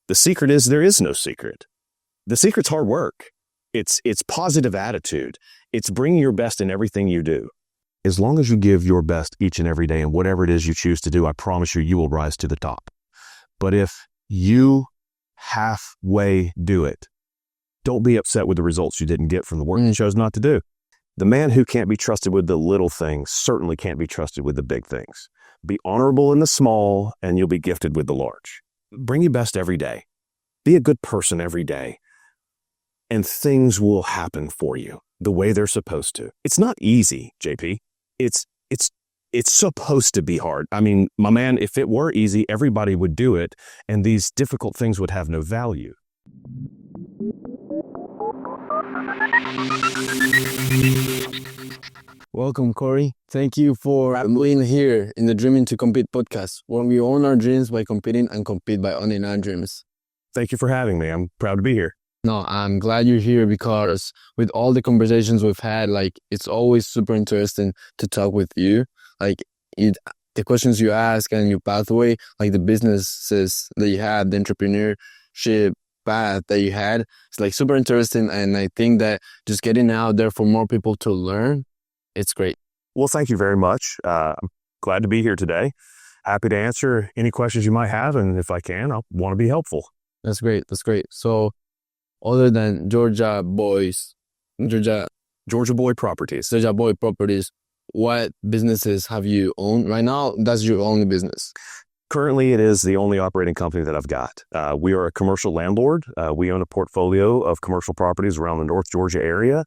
The secret is there is no secret. The secret's hard work. It's positive attitude. It's bringing your best in everything you do. As long as you give your best each and every day in whatever it is you choose to do, I promise you, you will rise to the top. But if you halfway do it, don't be upset with the results you didn't get from the work you chose not to do. The man who can't be trusted with the little things certainly can't be trusted with the big things. Be honorable in the small, and you'll be gifted with the large. Bring your best every day. Be a good person every day, and things will happen for you the way they're supposed to. It's not easy, JP. It's supposed to be hard. I mean, my man, if it were easy, everybody would do it, and these difficult things would have no value. Welcome, Corey. Thank you for being here in the Dreaming to Compete podcast, where we own our dreams by competing and compete by owning our dreams. Thank you for having me. I'm proud to be here. No, I'm glad you're here because with all the conversations we've had, it's always super interesting to talk with you. The questions you ask and your pathway, the businesses that you had, the entrepreneurship path that you had, it's super interesting. And I think that just getting out there for more people to learn, it's great. Well, thank you very much. I'm glad to be here today. Happy to answer any questions you might have. And if I can, I'll want to be helpful. That's great. So other than Georgia Boy Properties, what businesses have you owned right now? That's your only business. Currently, it is the only operating company that I've got. We are a commercial landlord. We own a portfolio of commercial properties around the North Georgia area,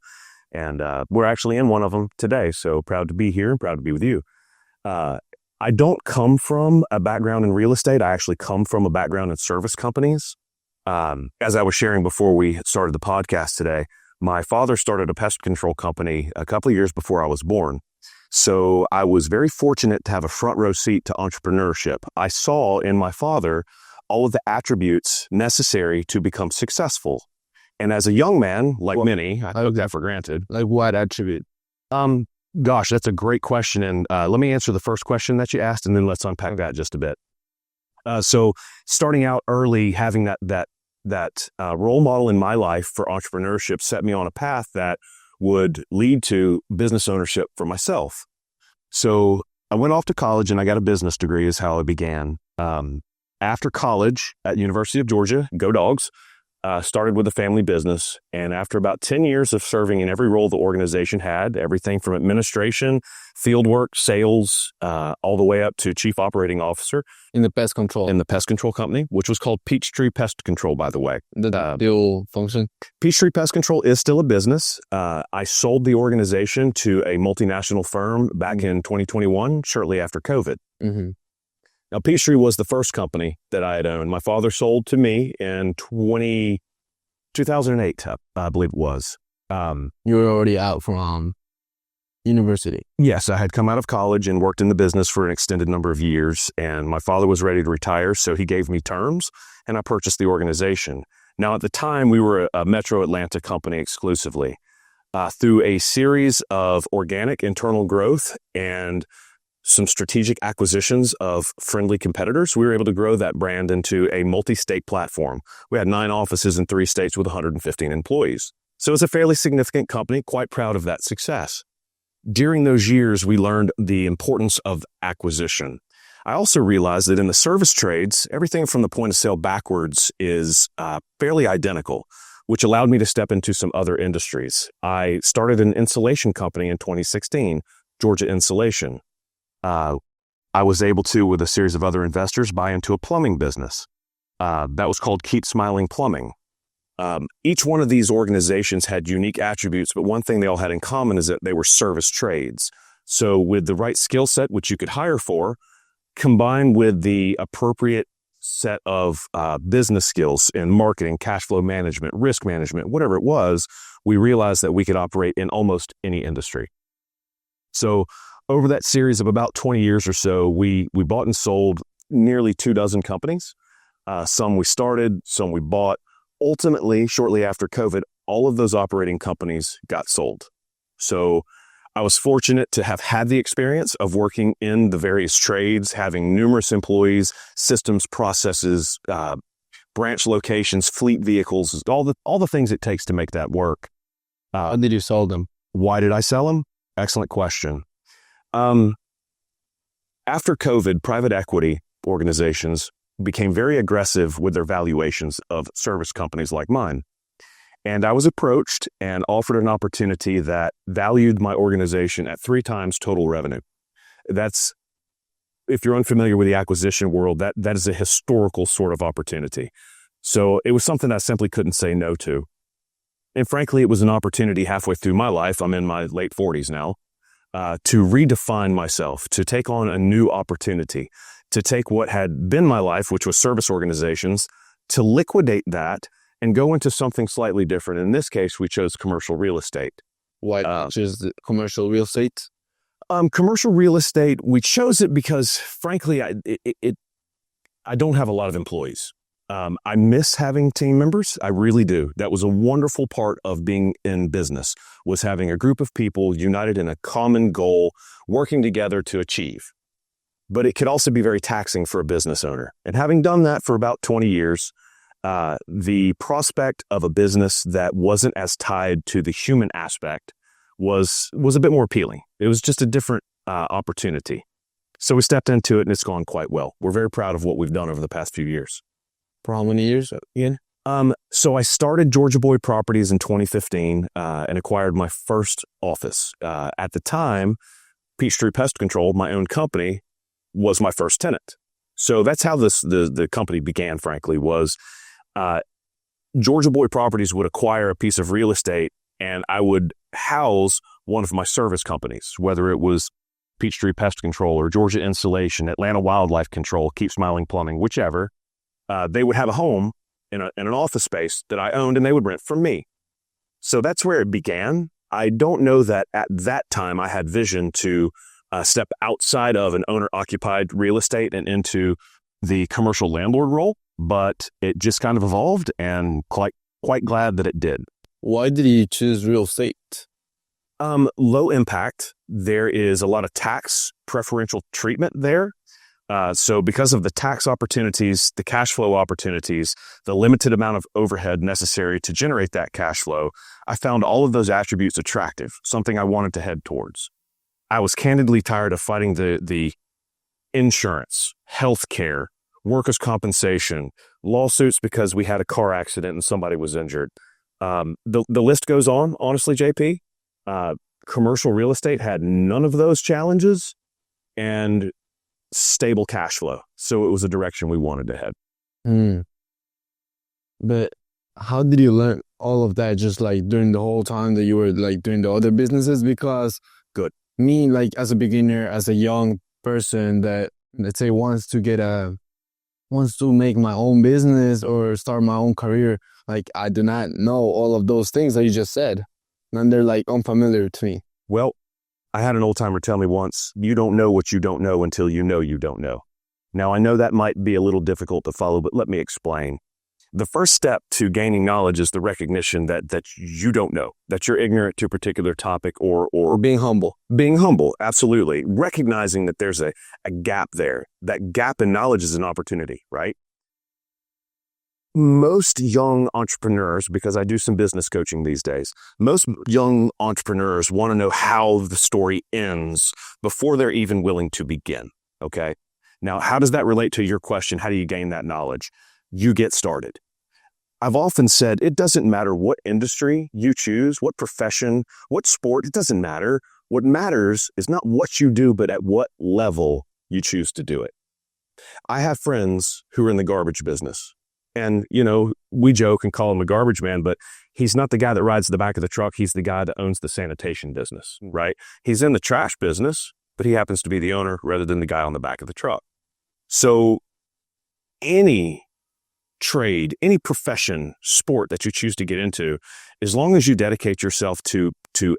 and we're actually in one of them today. So proud to be here and proud to be with you. I don't come from a background in real estate. I actually come from a background in service companies. As I was sharing before we started the podcast today, my father started a pest control company a couple of years before I was born. So I was very fortunate to have a front row seat to entrepreneurship. I saw in my father all of the attributes necessary to become successful. And as a young man, many, I took that for granted. Like what attribute? Gosh, that's a great question. And let me answer the first question that you asked, and then let's unpack that just a bit. So starting out early, having that role model in my life for entrepreneurship set me on a path that would lead to business ownership for myself. So I went off to college and I got a business degree is how it began. After college at University of Georgia, go Dogs, started with a family business. And after about 10 years of serving in every role the organization had, everything from administration, fieldwork, sales, all the way up to chief operating officer. In the pest control. In the pest control company, which was called Peachtree Pest Control, by the way. The still function? Peachtree Pest Control is still a business. I sold the organization to a multinational firm back in 2021, shortly after COVID. Mm-hmm. Now, Peachtree was the first company that I had owned. My father sold to me in 2008, I believe it was. You were already out from university. Yes, I had come out of college and worked in the business for an extended number of years, and my father was ready to retire, so he gave me terms, and I purchased the organization. Now, at the time, we were a Metro Atlanta company exclusively. Through a series of organic internal growth and some strategic acquisitions of friendly competitors, we were able to grow that brand into a multi-state platform. We had 9 offices in 3 states with 115 employees. So it's a fairly significant company, quite proud of that success. During those years, we learned the importance of acquisition. I also realized that in the service trades, everything from the point of sale backwards is fairly identical, which allowed me to step into some other industries. I started an insulation company in 2016, Georgia Insulation. I was able to, with a series of other investors, buy into a plumbing business. That was called Keep Smiling Plumbing. Each one of these organizations had unique attributes, but one thing they all had in common is that they were service trades. So with the right skill set, which you could hire for, combined with the appropriate set of business skills in marketing, cash flow management, risk management, whatever it was, we realized that we could operate in almost any industry. So over that series of about 20 years or so, we bought and sold nearly 24 companies. Some we started, some we bought. Ultimately, shortly after COVID, all of those operating companies got sold. So I was fortunate to have had the experience of working in the various trades, having numerous employees, systems, processes, branch locations, fleet vehicles, all the things it takes to make that work. How did you sell them? Why did I sell them? Excellent question. After COVID, private equity organizations became very aggressive with their valuations of service companies like mine. And I was approached and offered an opportunity that valued my organization at 3 times total revenue. That's, if you're unfamiliar with the acquisition world, that is a historical sort of opportunity. So it was something I simply couldn't say no to. And frankly, it was an opportunity halfway through my life, I'm in my late 40s now, to redefine myself, to take on a new opportunity, to take what had been my life, which was service organizations, to liquidate that and go into something slightly different. In this case, we chose commercial real estate. Why choose the commercial real estate? Commercial real estate, we chose it because, frankly, I don't have a lot of employees. I miss having team members. I really do. That was a wonderful part of being in business, was having a group of people united in a common goal, working together to achieve. But it could also be very taxing for a business owner. And having done that for about 20 years, the prospect of a business that wasn't as tied to the human aspect was a bit more appealing. It was just a different opportunity. So we stepped into it, and it's gone quite well. We're very proud of what we've done over the past few years. For how many years, Ian? So I started Georgia Boy Properties in 2015 and acquired my first office. At the time, Peachtree Pest Control, my own company, was my first tenant. So that's how the company began, frankly, was Georgia Boy Properties would acquire a piece of real estate, and I would house one of my service companies, whether it was Peachtree Pest Control or Georgia Insulation, Atlanta Wildlife Control, Keep Smiling Plumbing, whichever. They would have a home in an office space that I owned, and they would rent from me. So that's where it began. I don't know that at that time I had vision to step outside of an owner-occupied real estate and into the commercial landlord role, but it just kind of evolved, and quite glad that it did. Why did you choose real estate? Low impact. There is a lot of tax preferential treatment there. So because of the tax opportunities, the cash flow opportunities, the limited amount of overhead necessary to generate that cash flow, I found all of those attributes attractive, something I wanted to head towards. I was candidly tired of fighting the insurance, healthcare, workers' compensation, lawsuits because we had a car accident and somebody was injured. The list goes on, honestly, JP. Commercial real estate had none of those challenges and stable cash flow. So it was a direction we wanted to head. But how did you learn all of that just like during the whole time that you were like doing the other businesses? Because me, like as a beginner, as a young person that, let's say, wants to make my own business or start my own career, like I do not know all of those things that you just said. And they're like unfamiliar to me. Well, I had an old timer tell me once, you don't know what you don't know until you know you don't know. Now, I know that might be a little difficult to follow, but let me explain. The first step to gaining knowledge is the recognition that you don't know, that you're ignorant to a particular topic or being humble. Being humble, absolutely. Recognizing that there's a gap there. That gap in knowledge is an opportunity, right? Most young entrepreneurs, because I do some business coaching these days, most young entrepreneurs want to know how the story ends before they're even willing to begin, okay? Now, how does that relate to your question? How do you gain that knowledge? You get started. I've often said it doesn't matter what industry you choose, what profession, what sport, it doesn't matter. What matters is not what you do, but at what level you choose to do it. I have friends who are in the garbage business. And, you know, we joke and call him a garbage man, but he's not the guy that rides the back of the truck. He's the guy that owns the sanitation business, right? He's in the trash business, but he happens to be the owner rather than the guy on the back of the truck. So any trade, any profession, sport that you choose to get into, as long as you dedicate yourself to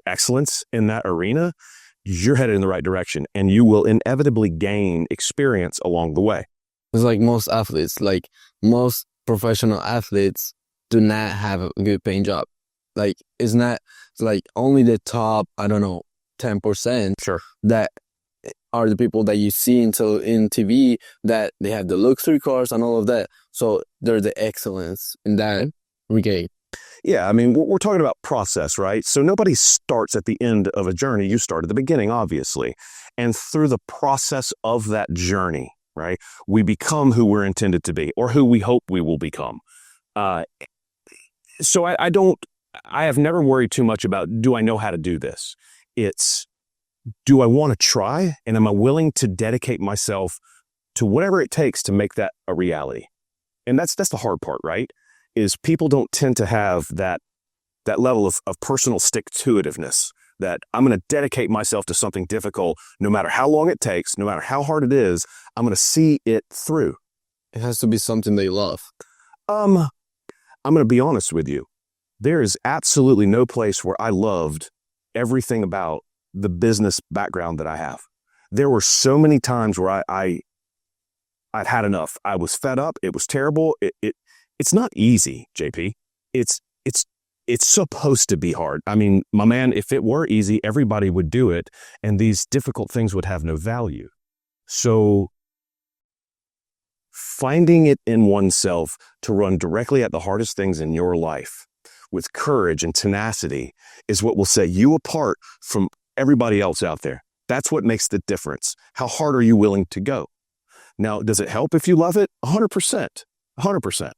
excellence in that arena, you're headed in the right direction and you will inevitably gain experience along the way. It's like most athletes, like most professional athletes do not have a good paying job. Like it's only the top, I don't know, 10% Sure. that are the people that you see in TV that they have the luxury cars and all of that. So they're the excellence in that regard. Yeah, I mean, we're talking about process, right? So nobody starts at the end of a journey. You start at the beginning, obviously. And through the process of that journey, right, we become who we're intended to be or who we hope we will become. So I have never worried too much about, do I know how to do this? It's, do I want to try? And am I willing to dedicate myself to whatever it takes to make that a reality? And that's the hard part, right? Is people don't tend to have that level of personal stick-to-itiveness, that I'm going to dedicate myself to something difficult, no matter how long it takes, no matter how hard it is, I'm going to see it through. It has to be something they love. I'm going to be honest with you. There is absolutely no place where I loved everything about the business background that I have. There were so many times where I'd had enough. I was fed up. It was terrible. It's not easy, JP. It's supposed to be hard. I mean, my man, if it were easy, everybody would do it, and these difficult things would have no value. So finding it in oneself to run directly at the hardest things in your life with courage and tenacity is what will set you apart from everybody else out there. That's what makes the difference. How hard are you willing to go? Now, does it help if you love it? 100%. 100%.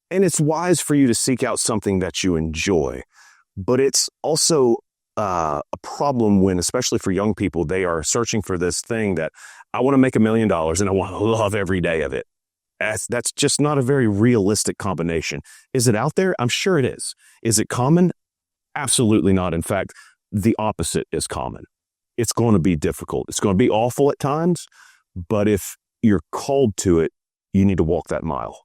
And it's wise for you to seek out something that you enjoy. But it's also a problem when, especially for young people, they are searching for this thing that I want to make $1 million and I want to love every day of it. That's just not a very realistic combination. Is it out there? I'm sure it is. Is it common? Absolutely not. In fact, the opposite is common. It's going to be difficult. It's going to be awful at times. But if you're called to it, you need to walk that mile.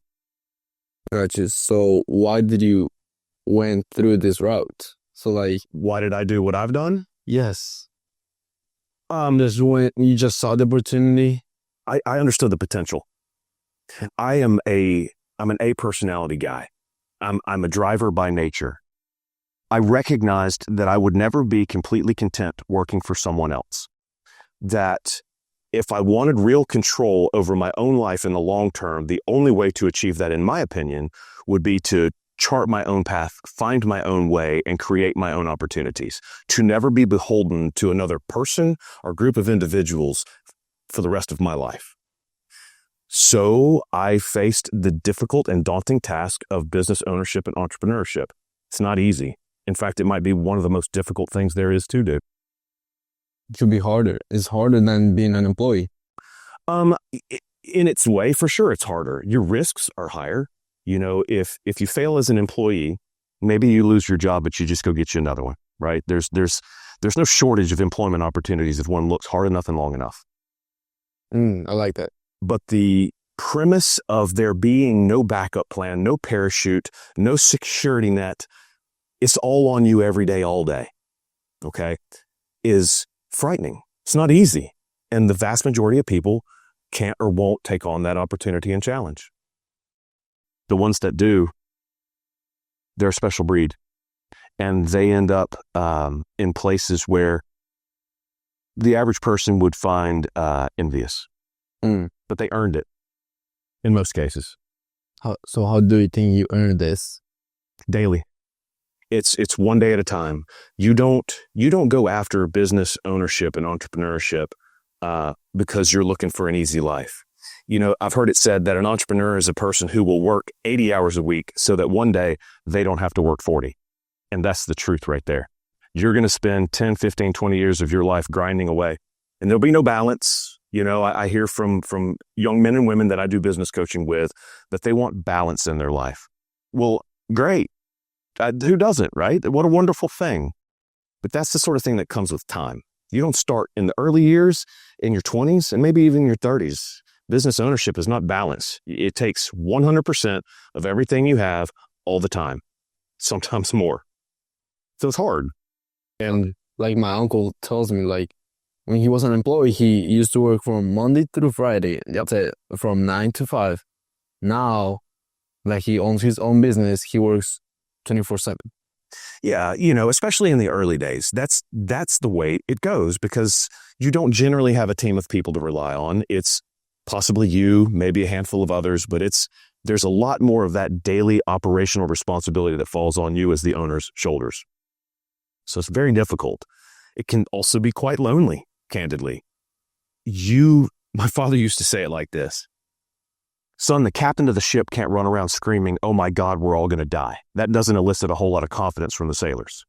Gotcha. So why did you went through this route? So like, Why did I do what I've done? yes, just when you just saw the opportunity. I understood the potential. I'm an A personality guy. I'm a driver by nature. I recognized that I would never be completely content working for someone else. That if I wanted real control over my own life in the long term, the only way to achieve that, in my opinion, would be to chart my own path, find my own way, and create my own opportunities. To never be beholden to another person or group of individuals for the rest of my life. So I faced the difficult and daunting task of business ownership and entrepreneurship. It's not easy. In fact, it might be one of the most difficult things there is to do. It could be harder. It's harder than being an employee. In its way, for sure, it's harder. Your risks are higher. You know, if you fail as an employee, maybe you lose your job, but you just go get you another one, right? There's no shortage of employment opportunities if one looks hard enough and long enough. I like that. But the premise of there being no backup plan, no parachute, no security net, it's all on you every day, all day, okay, is frightening. It's not easy. And the vast majority of people can't or won't take on that opportunity and challenge. The ones that do, they're a special breed. And they end up in places where the average person would find envious. But they earned it in most cases. So how do you think you earn this? Daily. It's one day at a time. You don't go after business ownership and entrepreneurship because you're looking for an easy life. You know, I've heard it said that an entrepreneur is a person who will work 80 hours a week so that one day they don't have to work 40. And that's the truth right there. You're going to spend 10, 15, 20 years of your life grinding away, and there'll be no balance. You know, I hear from young men and women that I do business coaching with that they want balance in their life. Well, great. Who doesn't, right? What a wonderful thing. But that's the sort of thing that comes with time. You don't start in the early years, in your 20s, and maybe even your 30s. Business ownership is not balance. It takes 100% of everything you have all the time, sometimes more. So it's hard. And like my uncle tells me, like when he was an employee, he used to work from Monday through Friday. That's it, from 9 to 5. Now, like he owns his own business, he works 24/7. Yeah, especially in the early days, that's the way it goes because you don't generally have a team of people to rely on. It's possibly you, maybe a handful of others, but there's a lot more of that daily operational responsibility that falls on you as the owner's shoulders. So it's very difficult. It can also be quite lonely, candidly. My father used to say it like this: "Son, the captain of the ship can't run around screaming, 'Oh my God, we're all going to die.' That doesn't elicit a whole lot of confidence from the sailors."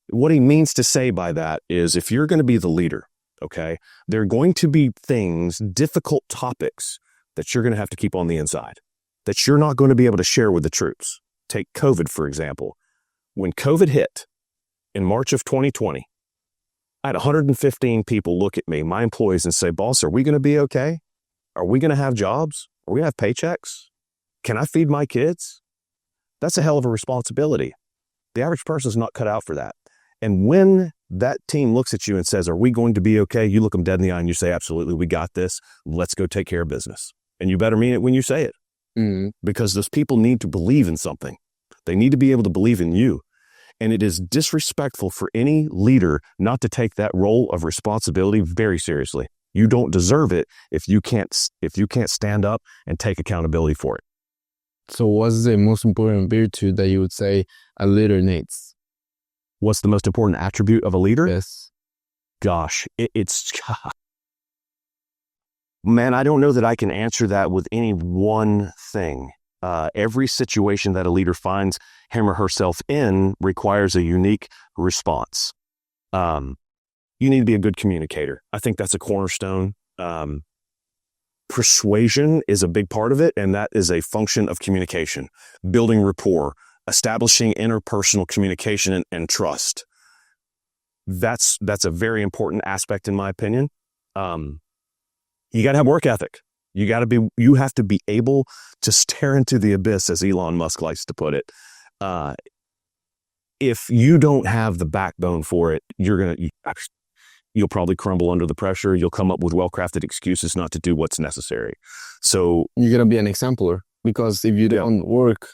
What he means to say by that is if you're going to be the leader, okay, there are going to be things, difficult topics that you're going to have to keep on the inside, that you're not going to be able to share with the troops. Take COVID, for example. When COVID hit in March of 2020, I had 115 people look at me, my employees, and say, "Boss, are we going to be okay? Are we going to have jobs? Are we going to have paychecks? Can I feed my kids?" That's a hell of a responsibility. The average person is not cut out for that. And when that team looks at you and says, "Are we going to be okay?" you look them dead in the eye and you say, "Absolutely, we got this. Let's go take care of business." And you better mean it when you say it. Mm. Because those people need to believe in something. They need to be able to believe in you. And it is disrespectful for any leader not to take that role of responsibility very seriously. You don't deserve it if you can't stand up and take accountability for it. So what's the most important virtue that you would say a leader needs? What's the most important attribute of a leader? Yes. Gosh, it's man, I don't know that I can answer that with any one thing. Every situation that a leader finds him or herself in requires a unique response. You need to be a good communicator. I think that's a cornerstone. Persuasion is a big part of it, and that is a function of communication. Building rapport, establishing interpersonal communication and trust. That's a very important aspect in my opinion. You got to have work ethic. You have to be able to stare into the abyss, as Elon Musk likes to put it. If you don't have the backbone for it, you'll probably crumble under the pressure. You'll come up with well-crafted excuses not to do what's necessary. So you're going to be an exemplar, because if you don't work,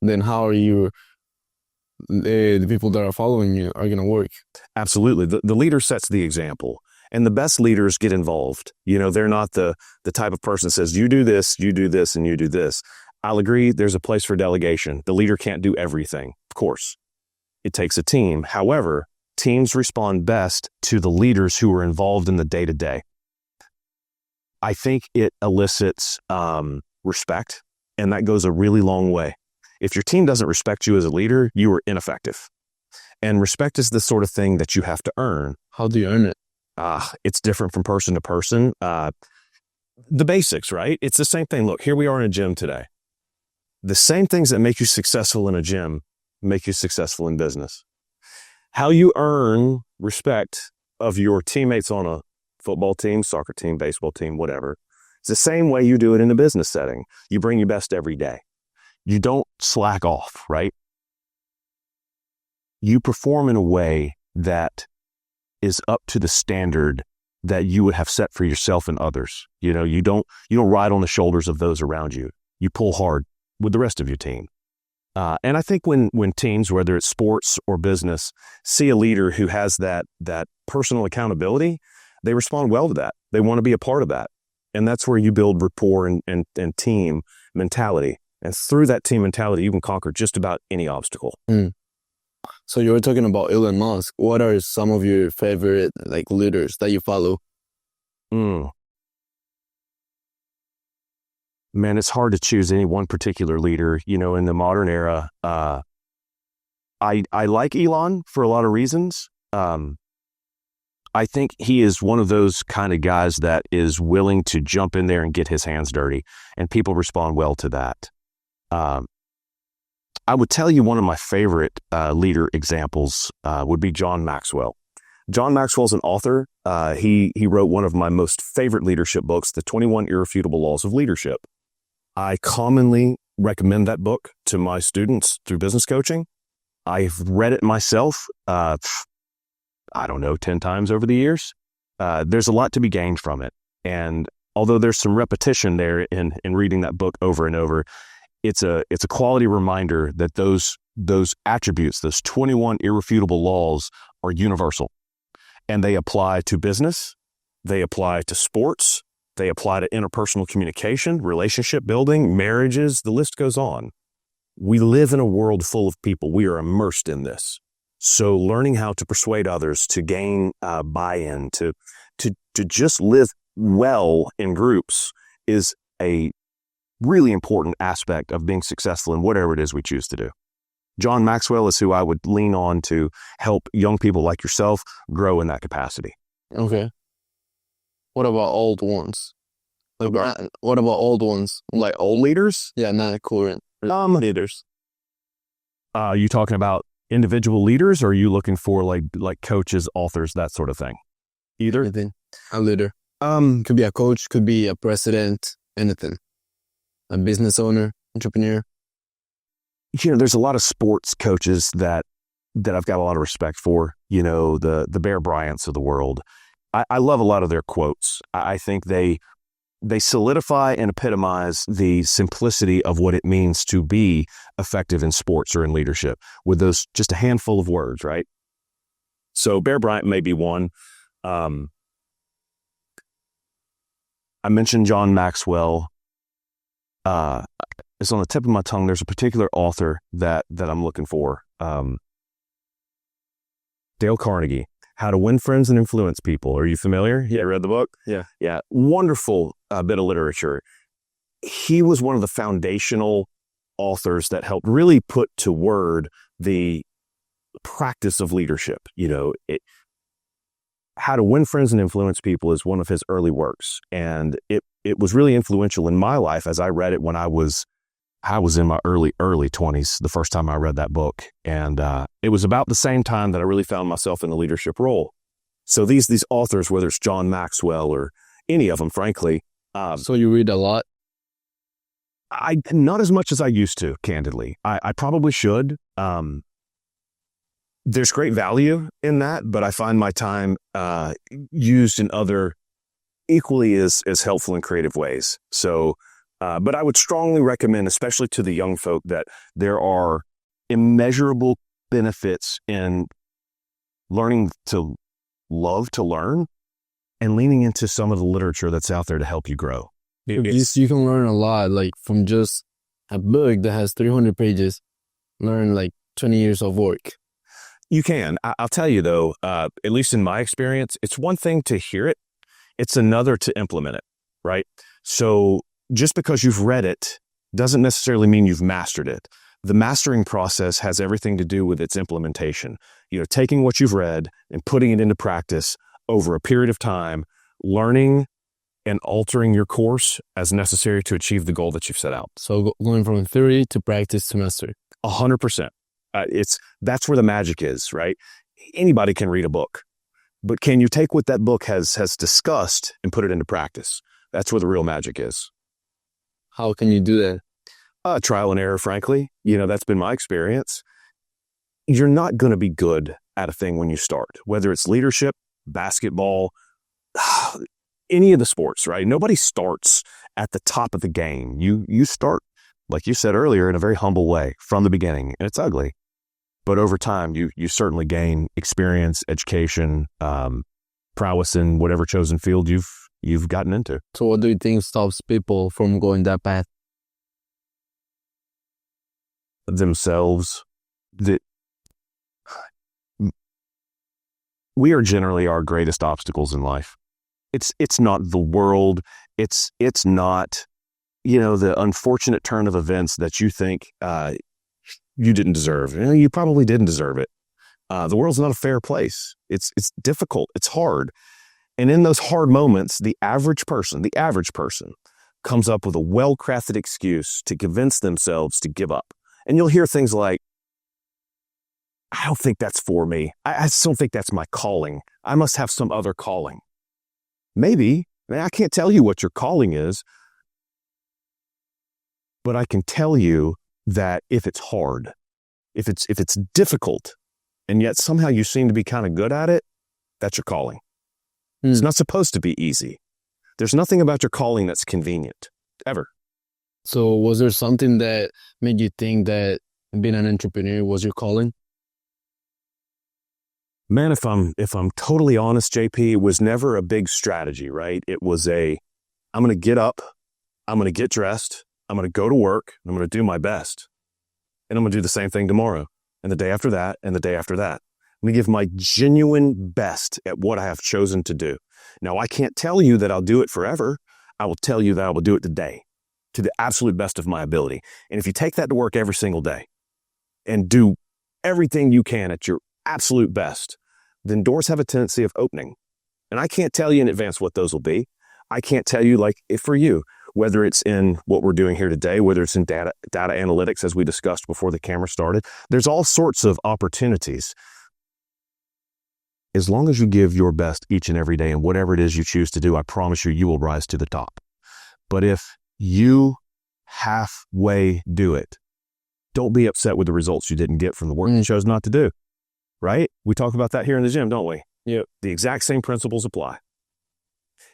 then how are you, the people that are following you are going to work? Absolutely. The leader sets the example. And the best leaders get involved. They're not the type of person that says, you do this, and you do this. I'll agree, there's a place for delegation. The leader can't do everything, of course. It takes a team. However, teams respond best to the leaders who are involved in the day-to-day. I think it elicits respect, and that goes a really long way. If your team doesn't respect you as a leader, you are ineffective. And respect is the sort of thing that you have to earn. How do you earn it? It's different from person to person. The basics, right? It's the same thing. Look, here we are in a gym today. The same things that make you successful in a gym make you successful in business. How you earn respect of your teammates on a football team, soccer team, baseball team, whatever, it's the same way you do it in a business setting. You bring your best every day. You don't slack off, right? You perform in a way that is up to the standard that you would have set for yourself and others. You don't ride on the shoulders of those around you. You pull hard with the rest of your team. And I think when teams, whether it's sports or business, see a leader who has that personal accountability, they respond well to that. They want to be a part of that. And that's where you build rapport and team mentality. And through that team mentality, you can conquer just about any obstacle. Mm. So you were talking about Elon Musk. What are some of your favorite leaders that you follow? Man, it's hard to choose any one particular leader. In the modern era, I like Elon for a lot of reasons. I think he is one of those kind of guys that is willing to jump in there and get his hands dirty, and people respond well to that. I would tell you one of my favorite leader examples would be John Maxwell. John Maxwell's an author. He wrote one of my most favorite leadership books, The 21 Irrefutable Laws of Leadership. I commonly recommend that book to my students through business coaching. I've read it myself, 10 times over the years. There's a lot to be gained from it. And although there's some repetition there in reading that book over and over, it's a quality reminder that those those attributes, those 21 irrefutable laws, are universal. And they apply to business, they apply to sports, they apply to interpersonal communication, relationship building, marriages, the list goes on. We live in a world full of people. We are immersed in this. So learning how to persuade others, to gain buy-in, to just live well in groups is a really important aspect of being successful in whatever it is we choose to do. John Maxwell is who I would lean on to help young people like yourself grow in that capacity. Okay. What about old ones? Like, what about old ones? Like old leaders? Yeah, not current leaders. Are you talking about individual leaders, or are you looking for like coaches, authors, that sort of thing? Either? Anything. A leader. Could be a coach, could be a president, anything. A business owner, entrepreneur. You know, there's a lot of sports coaches that I've got a lot of respect for, you know, the Bear Bryants of the world. I love a lot of their quotes. I think they solidify and epitomize the simplicity of what it means to be effective in sports or in leadership with those just a handful of words, right? So Bear Bryant may be one. I mentioned John Maxwell. It's on the tip of my tongue. There's a particular author that I'm looking for. Dale Carnegie, How to Win Friends and Influence People. Are you familiar? Yeah, read the book? Yeah. Wonderful bit of literature. He was one of the foundational authors that helped really put to word the practice of leadership. You know, How to Win Friends and Influence People is one of his early works. And it was really influential in my life as I read it when I was in my early 20s, the first time I read that book. And it was about the same time that I really found myself in a leadership role. So these authors, whether it's John Maxwell or any of them, frankly. So you read a lot? Not as much as I used to, candidly. I probably should. There's great value in that, but I find my time used in other equally as helpful and creative ways. So, but I would strongly recommend, especially to the young folk, that there are immeasurable benefits in learning to love to learn and leaning into some of the literature that's out there to help you grow. You can learn a lot, like from just a book that has 300 pages, learn like 20 years of work. You can. I'll tell you though, at least in my experience, it's one thing to hear it. It's another to implement it, right? So just because you've read it doesn't necessarily mean you've mastered it. The mastering process has everything to do with its implementation. You know, taking what you've read and putting it into practice over a period of time, learning and altering your course as necessary to achieve the goal that you've set out. So going from theory to practice to mastery. 100%. That's where the magic is, right? Anybody can read a book, but can you take what that book has discussed and put it into practice? That's where the real magic is. How can you do that? Trial and error, frankly. You know, that's been my experience. You're not going to be good at a thing when you start, whether it's leadership, basketball, any of the sports, right? Nobody starts at the top of the game. You start, like you said earlier, in a very humble way from the beginning, and it's ugly. But over time, you certainly gain experience, education, prowess in whatever chosen field you've gotten into. So what do you think stops people from going that path? Themselves. We are generally our greatest obstacles in life. It's not the world. It's not, you know, the unfortunate turn of events that you think you didn't deserve. You know, you probably didn't deserve it. The world's not a fair place. It's difficult. It's hard. And in those hard moments, the average person comes up with a well-crafted excuse to convince themselves to give up. And you'll hear things like, I don't think that's for me. I just don't think that's my calling. I must have some other calling. Maybe. I mean, I can't tell you what your calling is, but I can tell you that if it's hard, if it's difficult, and yet somehow you seem to be kind of good at it, that's your calling. It's not supposed to be easy. There's nothing about your calling that's convenient, ever. So was there something that made you think that being an entrepreneur was your calling? Man, if I'm totally honest, JP, it was never a big strategy, right? It was I'm going to get up, I'm going to get dressed, I'm going to go to work, I'm going to do my best. And I'm going to do the same thing tomorrow and the day after that and the day after that. I'm going to give my genuine best at what I have chosen to do. Now, I can't tell you that I'll do it forever. I will tell you that I will do it today to the absolute best of my ability. And if you take that to work every single day and do everything you can at your absolute best, then doors have a tendency of opening. And I can't tell you in advance what those will be. I can't tell you, like, if for you, whether it's in what we're doing here today, whether it's in data analytics, as we discussed before the camera started, there's all sorts of opportunities. As long as you give your best each and every day and whatever it is you choose to do, I promise you, you will rise to the top. But if you halfway do it, don't be upset with the results you didn't get from the work you chose not to do, right? We talk about that here in the gym, don't we? Yep. The exact same principles apply.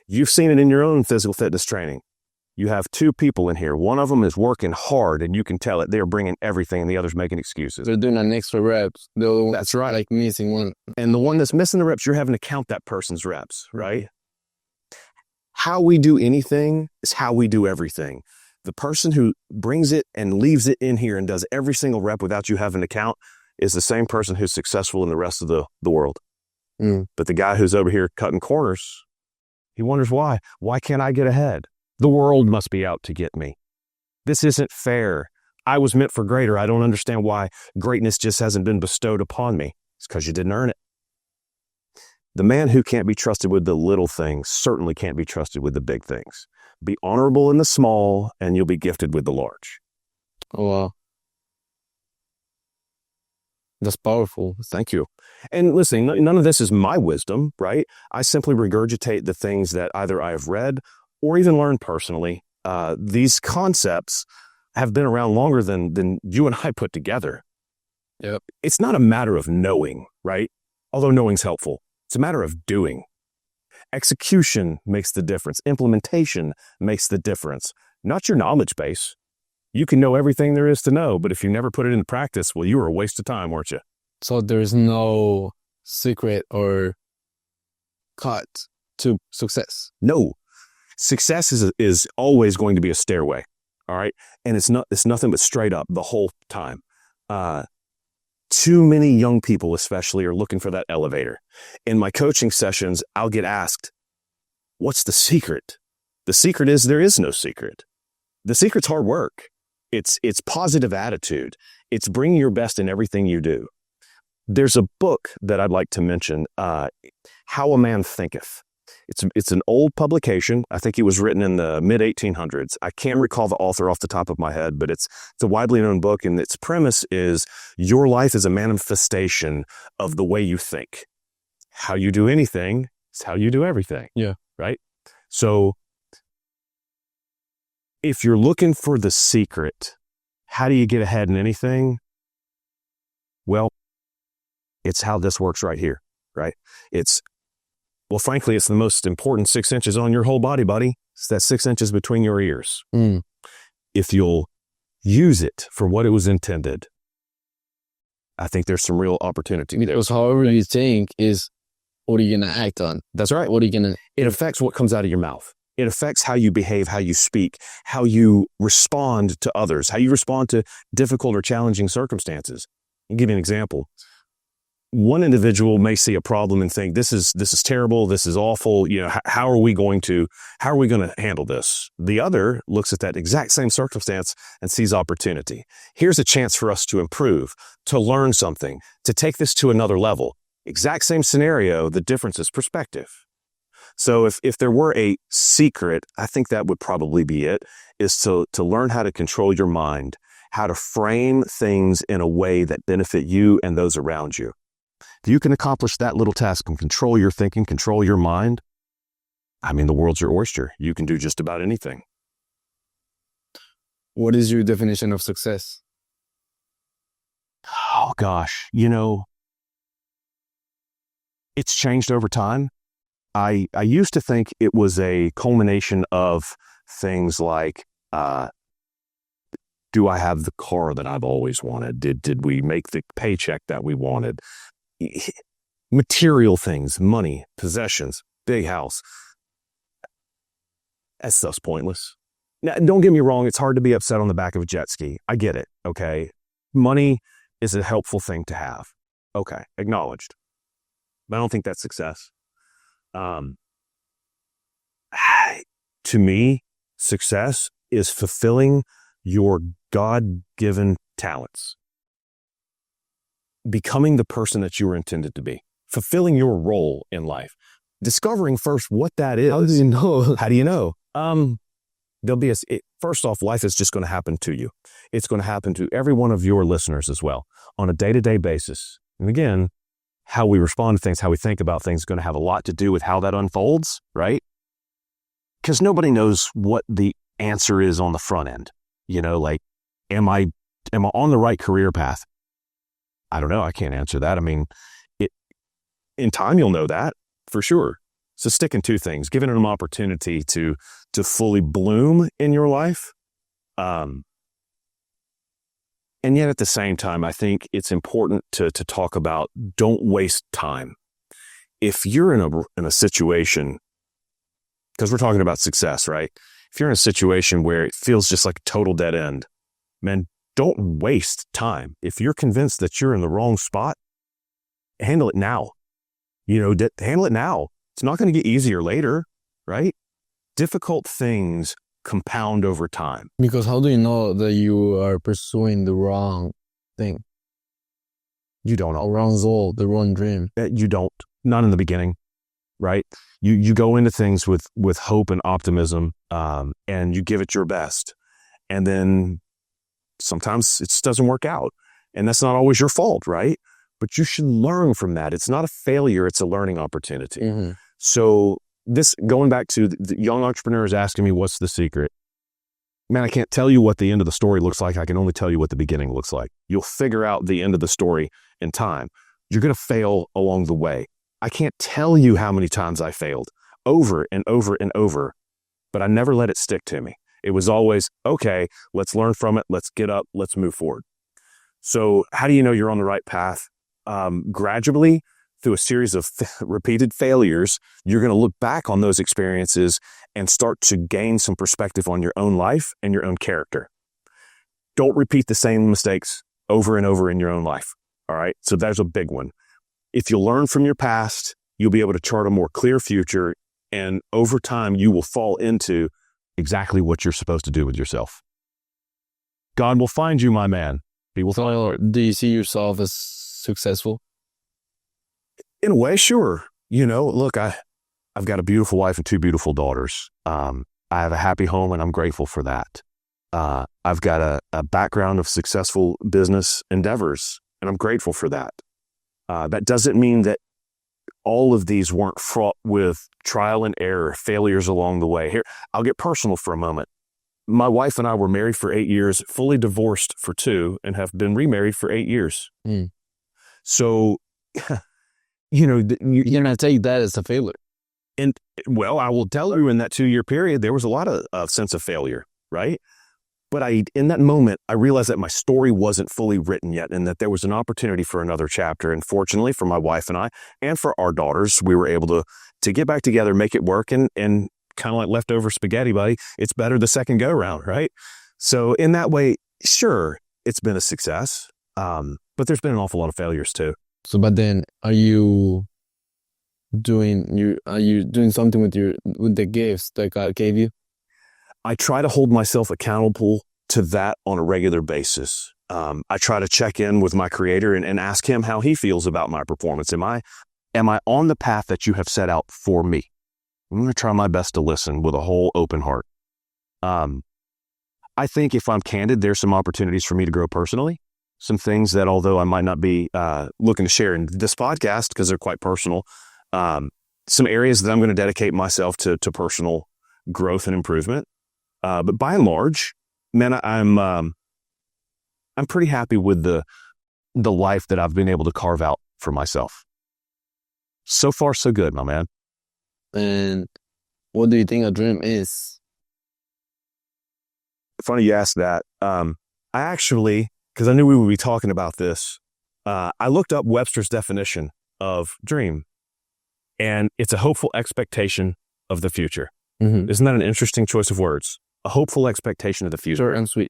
You've seen it in your own physical fitness training. You have two people in here. One of them is working hard, and you can tell it. They're bringing everything, and the other's making excuses. They're doing an extra reps. That's right. Like missing one. And the one that's missing the reps, you're having to count that person's reps, right? How we do anything is how we do everything. The person who brings it and leaves it in here and does every single rep without you having to count is the same person who's successful in the rest of the world. But the guy who's over here cutting corners, he wonders why. Why can't I get ahead? The world must be out to get me. This isn't fair. I was meant for greater. I don't understand why greatness just hasn't been bestowed upon me. It's because you didn't earn it. The man who can't be trusted with the little things certainly can't be trusted with the big things. Be honorable in the small, and you'll be gifted with the large. Oh, wow. That's powerful. Thank you. And listen, none of this is my wisdom, right? I simply regurgitate the things that either I have read or even learned personally. These concepts have been around longer than you and I put together. Yep. It's not a matter of knowing, right? Although knowing's helpful. It's a matter of doing. Execution makes the difference. Implementation makes the difference. Not your knowledge base. You can know everything there is to know, but if you never put it into practice, well, you were a waste of time, weren't you? So there's no secret or cut to success. No. Success is always going to be a stairway, all right? And it's nothing but straight up the whole time. Too many young people especially are looking for that elevator. In my coaching sessions, I'll get asked, what's the secret? The secret is there is no secret. The secret's hard work. It's positive attitude. It's bringing your best in everything you do. There's a book that I'd like to mention, How a Man Thinketh. It's an old publication. I think it was written in the mid-1800s. I can't recall the author off the top of my head, but it's a widely known book, and its premise is your life is a manifestation of the way you think. How you do anything is how you do everything. Yeah. Right? So if you're looking for the secret, how do you get ahead in anything? Well, it's how this works right here, right? Well, frankly, it's the most important 6 inches on your whole body, buddy. It's that 6 inches between your ears. If you'll use it for what it was intended, I think there's some real opportunity. Because however you think is what are you going to act on? That's right. What are you going to... It affects what comes out of your mouth. It affects how you behave, how you speak, how you respond to others, how you respond to difficult or challenging circumstances. I'll give you an example. One individual may see a problem and think, this is terrible, this is awful, how are we going to handle this? The other looks at that exact same circumstance and sees opportunity. Here's a chance for us to improve, to learn something, to take this to another level. Exact same scenario, the difference is perspective. So if there were a secret, I think that would probably be it, is to learn how to control your mind, how to frame things in a way that benefit you and those around you. If you can accomplish that little task and control your thinking, control your mind, I mean, the world's your oyster. You can do just about anything. What is your definition of success? Oh, gosh. It's changed over time. I used to think it was a culmination of things like Do I have the car that I've always wanted? Did we make the paycheck that we wanted? Material things, money, possessions, big house. That stuff's pointless. Now, don't get me wrong. It's hard to be upset on the back of a jet ski. I get it. Okay. Money is a helpful thing to have. Okay. Acknowledged. But I don't think that's success. To me, success is fulfilling your God-given talents. Becoming the person that you were intended to be. Fulfilling your role in life. Discovering first what that is. How do you know? How do you know? First off, life is just going to happen to you. It's going to happen to every one of your listeners as well on a day-to-day basis. And again, how we respond to things, how we think about things is going to have a lot to do with how that unfolds, right? Because nobody knows what the answer is on the front end. You know, like, am I on the right career path? I don't know. I can't answer that. I mean, in time, you'll know that for sure. So sticking to things, giving them an opportunity to fully bloom in your life. And yet at the same time, I think it's important to talk about don't waste time. If you're in a situation, because we're talking about success, right? If you're in a situation where it feels just like a total dead end, man, don't waste time. If you're convinced that you're in the wrong spot, handle it now. Handle it now. It's not going to get easier later, right? Difficult things compound over time. Because how do you know that you are pursuing the wrong thing? You don't know. The wrong goal, the wrong dream. You don't. Not in the beginning, right? You go into things with hope and optimism, and you give it your best. And then sometimes it just doesn't work out. And that's not always your fault, right? But you should learn from that. It's not a failure. It's a learning opportunity. Mm-hmm. So going back to the young entrepreneurs asking me, what's the secret? Man, I can't tell you what the end of the story looks like. I can only tell you what the beginning looks like. You'll figure out the end of the story in time. You're going to fail along the way. I can't tell you how many times I failed over and over and over, but I never let it stick to me. It was always, okay, let's learn from it. Let's get up. Let's move forward. So how do you know you're on the right path? Gradually, through a series of repeated failures, you're going to look back on those experiences and start to gain some perspective on your own life and your own character. Don't repeat the same mistakes over and over in your own life. All right. So there's a big one. If you learn from your past, you'll be able to chart a more clear future. And over time, you will fall into exactly what you're supposed to do with yourself. God will find you, my man. He will find you. Do you see yourself as successful? In a way, sure. Look, I've got a beautiful wife and two beautiful daughters. I have a happy home, and I'm grateful for that. I've got a background of successful business endeavors, and I'm grateful for that. That doesn't mean that all of these weren't fraught with trial and error, failures along the way. Here, I'll get personal for a moment. My wife and I were married for 8 years, fully divorced for 2, and have been remarried for 8 years. Mm. So, you're going to take that as a failure. And, well, I will tell you in that 2-year period, there was a lot of sense of failure, right? But in that moment, I realized that my story wasn't fully written yet and that there was an opportunity for another chapter. And fortunately for my wife and I, and for our daughters, we were able to get back together, make it work, and kind of like leftover spaghetti, buddy. It's better the second go round, right? So in that way, sure, it's been a success. But there's been an awful lot of failures too. So, but then are you doing something with the gifts that God gave you? I try to hold myself accountable to that on a regular basis. I try to check in with my creator and ask him how he feels about my performance. Am I on the path that you have set out for me? I'm going to try my best to listen with a whole open heart. I think if I'm candid, there's some opportunities for me to grow personally. Some things that, although I might not be looking to share in this podcast because they're quite personal, some areas that I'm going to dedicate myself to personal growth and improvement. But by and large, man, I'm pretty happy with the life that I've been able to carve out for myself. So far, so good, my man. And what do you think a dream is? Funny you ask that. I actually, because I knew we would be talking about this, I looked up Webster's definition of dream, and it's a hopeful expectation of the future. Mm-hmm. Isn't that an interesting choice of words? A hopeful expectation of the future. Short and sweet.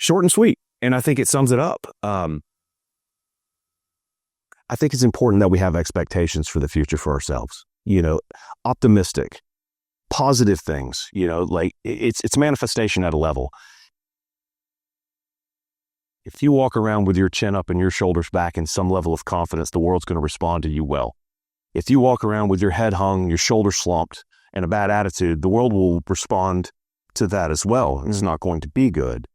Short and sweet. And I think it sums it up. I think it's important that we have expectations for the future for ourselves. Optimistic, positive things, like it's manifestation at a level. If you walk around with your chin up and your shoulders back and some level of confidence, the world's going to respond to you well. If you walk around with your head hung, your shoulders slumped, and a bad attitude, the world will respond to that as well. It's not going to be good.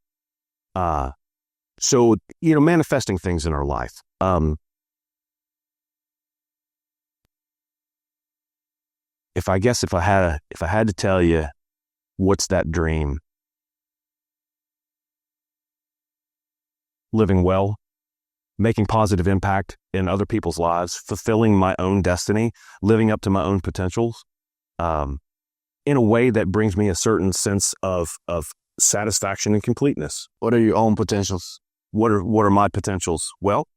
So, manifesting things in our life. If I had to tell you what's that dream, living well, making positive impact in other people's lives, fulfilling my own destiny, living up to my own potentials, in a way that brings me a certain sense of satisfaction and completeness. What are your own potentials? What are my potentials? Well,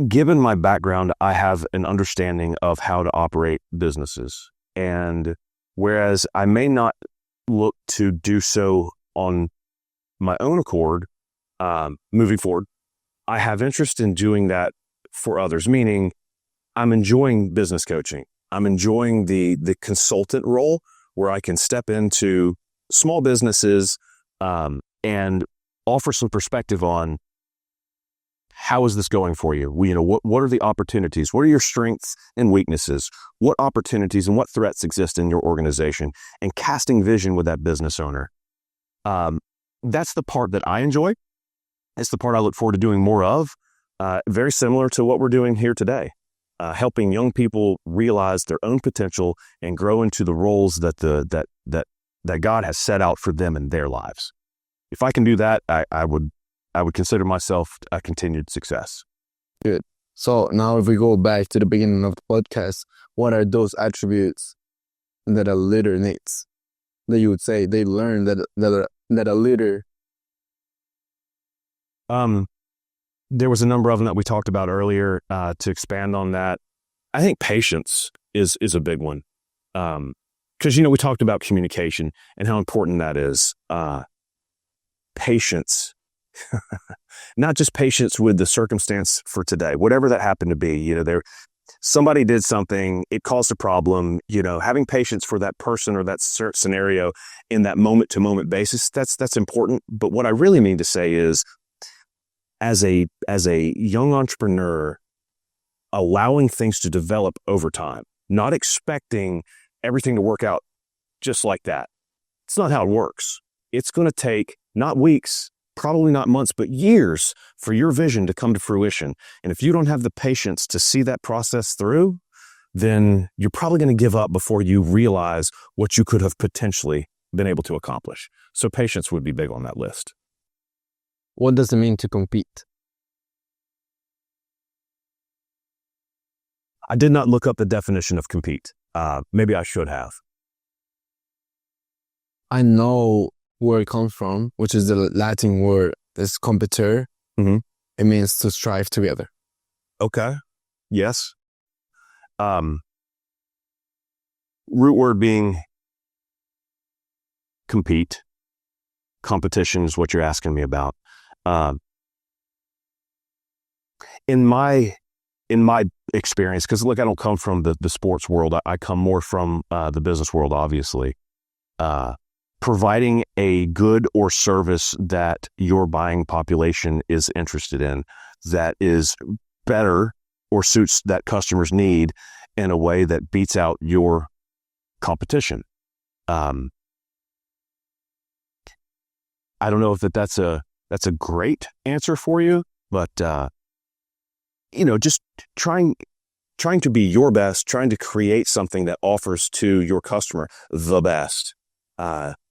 given my background, I have an understanding of how to operate businesses. And whereas I may not look to do so on my own accord, moving forward, I have interest in doing that for others, meaning I'm enjoying business coaching. I'm enjoying the consultant role where I can step into small businesses and offer some perspective on how is this going for you? What are the opportunities? What are your strengths and weaknesses? What opportunities and what threats exist in your organization? And casting vision with that business owner. That's the part that I enjoy. It's the part I look forward to doing more of. Very similar to what we're doing here today. Helping young people realize their own potential and grow into the roles that God has set out for them in their lives. If I can do that, I would consider myself a continued success. Good. So now if we go back to the beginning of the podcast, what are those attributes that a leader needs? That you would say they learn that a leader... There was a number of them that we talked about earlier. To expand on that, I think patience is a big one. Because, we talked about communication and how important that is. Patience. Not just patience with the circumstance for today, whatever that happened to be. Somebody did something, it caused a problem. Having patience for that person or that scenario in that moment to moment basis, that's important. But what I really mean to say is, as a young entrepreneur, allowing things to develop over time, not expecting everything to work out just like that. It's not how it works. It's going to take not weeks, probably not months, but years for your vision to come to fruition. And if you don't have the patience to see that process through, then you're probably going to give up before you realize what you could have potentially been able to accomplish. So patience would be big on that list. What does it mean to compete? I did not look up the definition of compete. Maybe I should have. I know where it comes from, which is the Latin word, this competitor. Mm-hmm. It means to strive together. Okay. Yes. Root word being compete. Competition is what you're asking me about. In my experience, because look, I don't come from the sports world. I come more from the business world, obviously. Providing a good or service that your buying population is interested in, that is better or suits that customer's need in a way that beats out your competition. I don't know if that's a great answer for you, but just trying to be your best, trying to create something that offers to your customer the best.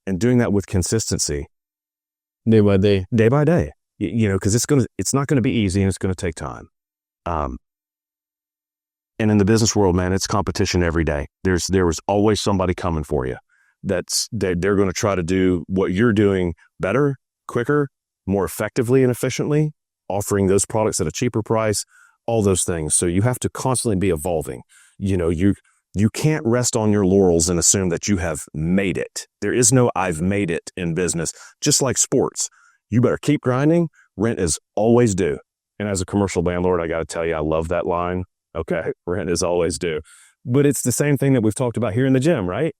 And doing that with consistency, day by day, because it's not going to be easy and it's going to take time. And in the business world, man, it's competition every day. There was always somebody coming for you. they're going to try to do what you're doing better, quicker, more effectively and efficiently, offering those products at a cheaper price, all those things. So you have to constantly be evolving. You can't rest on your laurels and assume that you have made it. There is no I've made it in business. Just like sports, you better keep grinding. Rent is always due. And as a commercial landlord, I got to tell you, I love that line. Okay, rent is always due. But it's the same thing that we've talked about here in the gym, right?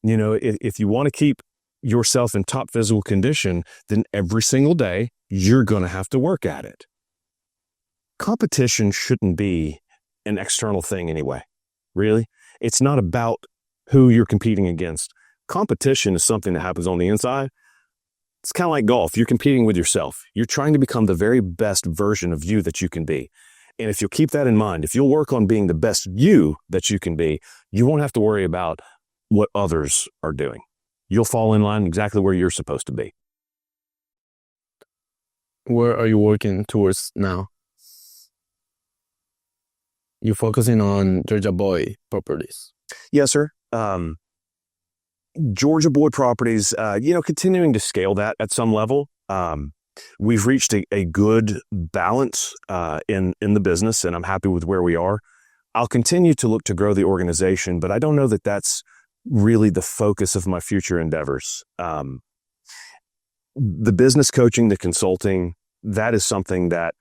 If you want to keep yourself in top physical condition, then every single day, you're going to have to work at it. Competition shouldn't be an external thing anyway, really. It's not about who you're competing against. Competition is something that happens on the inside. It's kind of like golf. You're competing with yourself. You're trying to become the very best version of you that you can be. And if you'll keep that in mind, if you'll work on being the best you that you can be, you won't have to worry about what others are doing. You'll fall in line exactly where you're supposed to be. Where are you working towards now? You're focusing on Georgia Boy properties. Yes, sir. Georgia Boy properties, continuing to scale that at some level. We've reached a good balance in the business, and I'm happy with where we are. I'll continue to look to grow the organization, but I don't know that that's really the focus of my future endeavors. The business coaching, the consulting, that is something that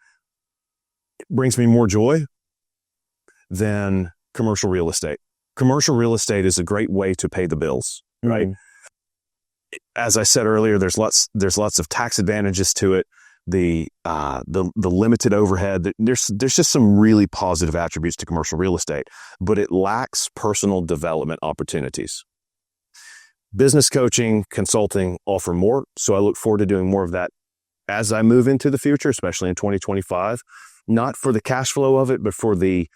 brings me more joy than commercial real estate. Commercial real estate is a great way to pay the bills, right? As I said earlier, there's lots of tax advantages to it. The limited overhead. There's just some really positive attributes to commercial real estate, but it lacks personal development opportunities. Business coaching, consulting offer more, so I look forward to doing more of that as I move into the future, especially in 2025. Not for the cash flow of it, but for the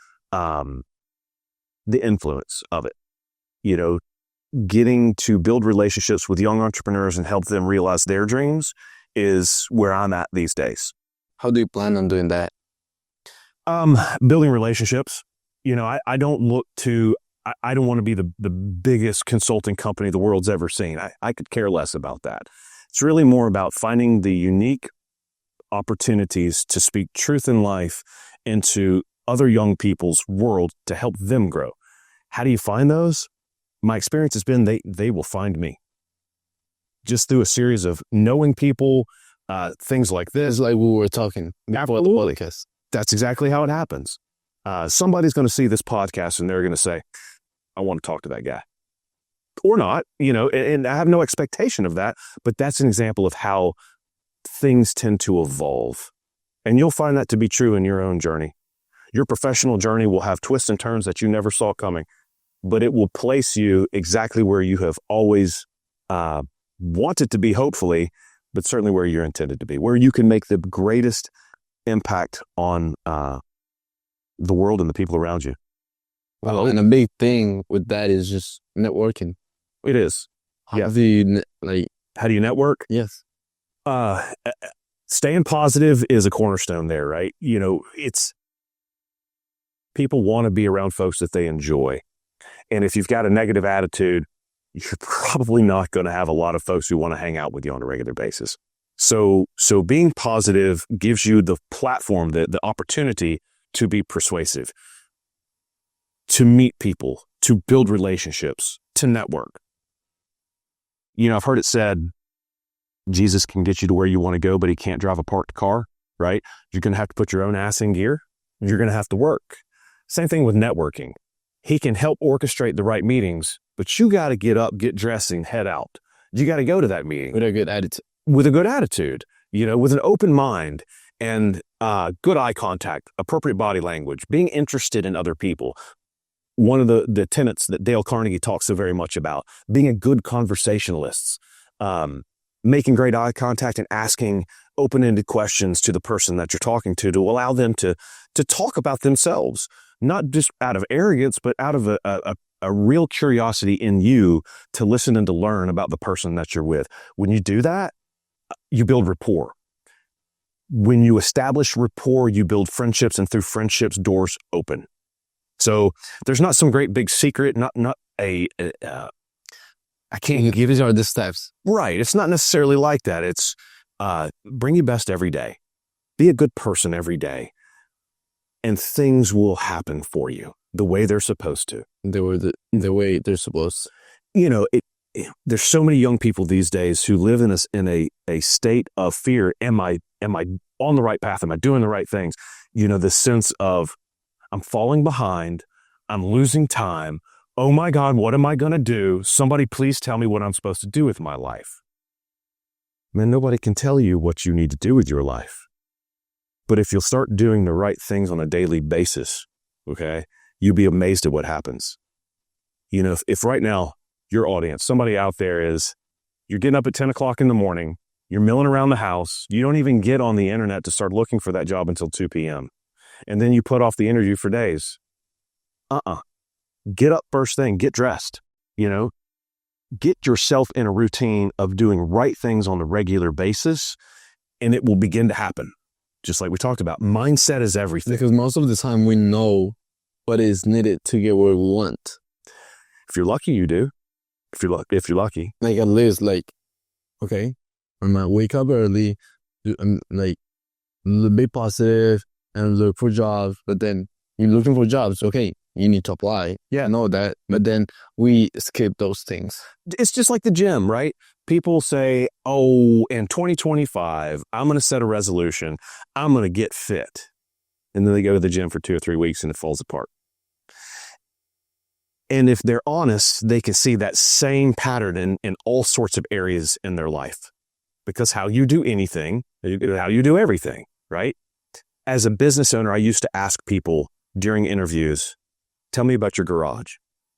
influence of it. Getting to build relationships with young entrepreneurs and help them realize their dreams is where I'm at these days. How do you plan on doing that? Building relationships. I don't want to be the biggest consulting company the world's ever seen. I could care less about that. It's really more about finding the unique opportunities to speak truth in life into other young people's world to help them grow. How do you find those? My experience has been they will find me. Just through a series of knowing people, things like this. It's like we were talking before the podcast. That's exactly how it happens. Somebody's going to see this podcast and they're going to say, I want to talk to that guy. Or not, and I have no expectation of that, but that's an example of how things tend to evolve. And you'll find that to be true in your own journey. Your professional journey will have twists and turns that you never saw coming, but it will place you exactly where you have always wanted to be, hopefully, but certainly where you're intended to be, where you can make the greatest impact on the world and the people around you. Well, and a big thing with that is just networking. It is. How do you how do you network? Yes. Staying positive is a cornerstone there, right? It's people want to be around folks that they enjoy. And if you've got a negative attitude, you're probably not going to have a lot of folks who want to hang out with you on a regular basis. So being positive gives you the platform, the opportunity to be persuasive, to meet people, to build relationships, to network. I've heard it said, Jesus can get you to where you want to go, but he can't drive a parked car, right? You're going to have to put your own ass in gear. You're going to have to work. Same thing with networking. He can help orchestrate the right meetings, but you got to get up, get dressed, and head out. You got to go to that meeting. With a good attitude. With a good attitude, with an open mind and good eye contact, appropriate body language, being interested in other people. One of the tenets that Dale Carnegie talks so very much about, being a good conversationalist, making great eye contact and asking open-ended questions to the person that you're talking to allow them to talk about themselves, not just out of arrogance, but out of a real curiosity in you to listen and to learn about the person that you're with. When you do that, you build rapport. When you establish rapport, you build friendships, and through friendships, doors open. So there's not some great big secret, not a I can't give These are the steps. Right. It's not necessarily like that. It's bring your best every day. Be a good person every day. And things will happen for you the way they're supposed to. The way they're supposed. You know, there's so many young people these days who live in a state of fear. Am I on the right path? Am I doing the right things? You know, the sense of I'm falling behind. I'm losing time. Oh my God, what am I going to do? Somebody please tell me what I'm supposed to do with my life. Man, nobody can tell you what you need to do with your life. But if you'll start doing the right things on a daily basis, okay, you'll be amazed at what happens. You know, if right now, your audience, somebody out there you're getting up at 10 o'clock in the morning, you're milling around the house, you don't even get on the internet to start looking for that job until 2 p.m. And then you put off the interview for days. Get up first thing, get dressed, you know, get yourself in a routine of doing right things on a regular basis, and it will begin to happen. Just like we talked about, mindset is everything. Because most of the time we know what is needed to get where we want. If you're lucky, you do. If you're lucky. Like at least okay, I might wake up early, be positive and look for jobs. But then you're looking for jobs, okay, you need to apply. Yeah, I know that. But then we skip those things. It's just like the gym, right? People say, oh, in 2025, I'm going to set a resolution. I'm going to get fit. And then they go to the gym for 2 or 3 weeks and it falls apart. And if they're honest, they can see that same pattern in all sorts of areas in their life. Because how you do anything, how you do everything, right? As a business owner, I used to ask people during interviews, tell me about your garage.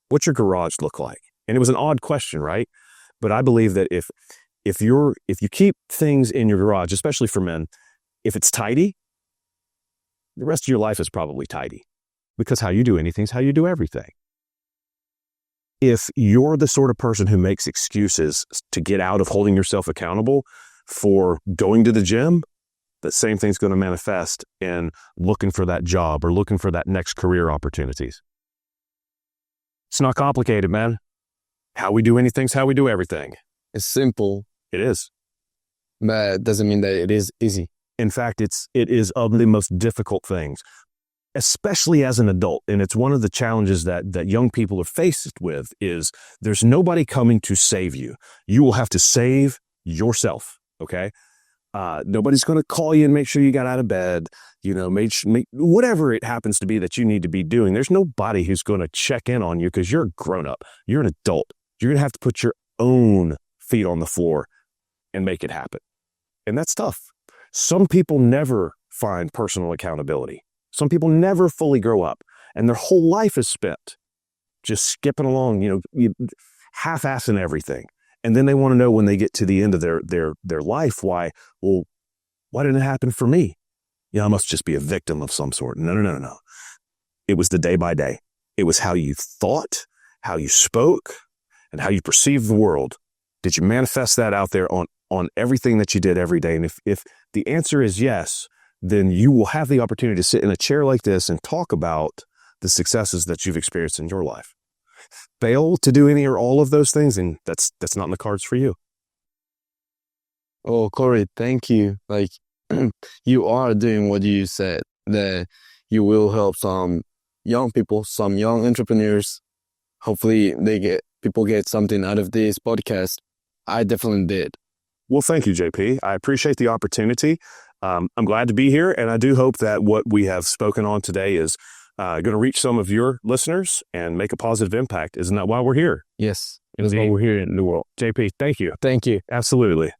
What's your garage look like? And it was an odd question, right? But I believe that if you keep things in your garage, especially for men, if it's tidy, the rest of your life is probably tidy. Because how you do anything is how you do everything. If you're the sort of person who makes excuses to get out of holding yourself accountable for going to the gym, the same thing's going to manifest in looking for that job or looking for that next career opportunities. It's not complicated, man. How we do anything is how we do everything. It's simple. It is. But it doesn't mean that it is easy. In fact, it is of the most difficult things, especially as an adult. And it's one of the challenges that young people are faced with is there's nobody coming to save you. You will have to save yourself, okay? Nobody's going to call you and make sure you got out of bed, you know, make whatever it happens to be that you need to be doing. There's nobody who's going to check in on you because you're a grown-up. You're an adult. You're going to have to put your own feet on the floor and make it happen. And that's tough. Some people never find personal accountability. Some people never fully grow up, and their whole life is spent just skipping along, you know, half-assing everything. And then they want to know when they get to the end of their life, why didn't it happen for me? I must just be a victim of some sort. No. It was the day by day. It was how you thought, how you spoke, and how you perceived the world. Did you manifest that out there on everything that you did every day? And if the answer is yes, then you will have the opportunity to sit in a chair like this and talk about the successes that you've experienced in your life. Fail to do any or all of those things, and that's not in the cards for you. Oh, Corey, thank you. Like, you are doing what you said, that you will help some young people, some young entrepreneurs. Hopefully people get something out of this podcast. I definitely did. Well, thank you, JP. I appreciate the opportunity. I'm glad to be here, and I do hope that what we have spoken on today is going to reach some of your listeners and make a positive impact. Isn't that why we're here? Yes, it is why we're here in the world. JP, thank you. Thank you. Absolutely.